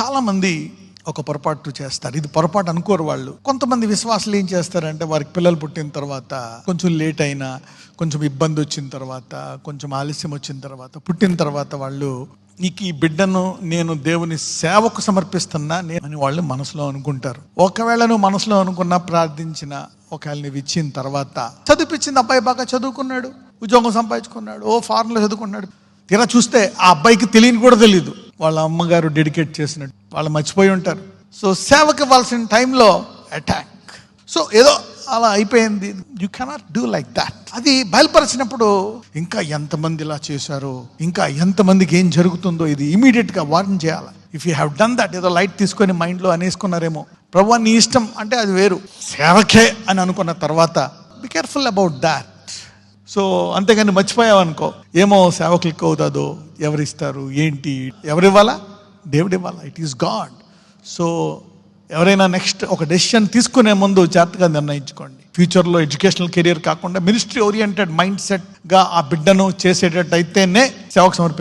చాలామంది ఒక పొరపాటు చేస్తారు. ఇది పొరపాటు అనుకోరు వాళ్ళు. కొంతమంది విశ్వాసులు ఏం చేస్తారంటే, వారికి పిల్లలు పుట్టిన తర్వాత కొంచెం లేట్ అయినా, కొంచెం ఇబ్బంది వచ్చిన తర్వాత, కొంచెం ఆలస్యం వచ్చిన తర్వాత, పుట్టిన తర్వాత వాళ్ళు ఈ బిడ్డను నేను దేవుని సేవకు సమర్పిస్తున్నా అని వాళ్ళు మనసులో అనుకుంటారు. ఒకవేళ నువ్వు మనసులో అనుకున్నా, ప్రార్థించిన, ఒకవేళ నువ్వు ఇచ్చిన తర్వాత, చదివిపించింది అబ్బాయి బాగా చదువుకున్నాడు, ఉద్యోగం సంపాదించుకున్నాడు, ఫారెన్లో చదువుకున్నాడు, తీరా చూస్తే ఆ అబ్బాయికి తెలియని కూడా తెలియదు వాళ్ళ అమ్మగారు డెడికేట్ చేసినట్టు. వాళ్ళు మర్చిపోయి ఉంటారు. సో సేవకి ఇవ్వాల్సిన టైంలో అటాక్. సో ఏదో అలా అయిపోయింది. You cannot do like that. అది బయలుపరిచినప్పుడు ఇంకా ఎంతమంది ఇలా చేశారో, ఇంకా ఎంతమందికి ఏం జరుగుతుందో, ఇది ఇమీడియట్గా వార్న్ చేయాలి. If you have done that, ఏదో లైట్ తీసుకొని మైండ్లో అనేసుకున్నారేమో, ప్రభువా నీ ఇష్టం అంటే అది వేరు, సేవకే అని అనుకున్న తర్వాత be careful about that. So అంతేగాని మర్చిపోయావనుకో, ఏమో సేవకులు ఎక్కువ అవుతుందో, ఎవరిస్తారు ఏంటి, ఎవరివ్వాలా? దేవుడు ఇవ్వాలా. It is God. సో ఎవరైనా నెక్స్ట్ ఒక డెసిషన్ తీసుకునే ముందు జాగ్రత్తగా నిర్ణయించుకోండి. ఫ్యూచర్లో ఎడ్యుకేషనల్ కెరియర్ కాకుండా మినిస్ట్రీ ఓరియంటెడ్ మైండ్ సెట్గా ఆ బిడ్డను చేసేటట్టు అయితేనే సేవకు సమర్పించాలి.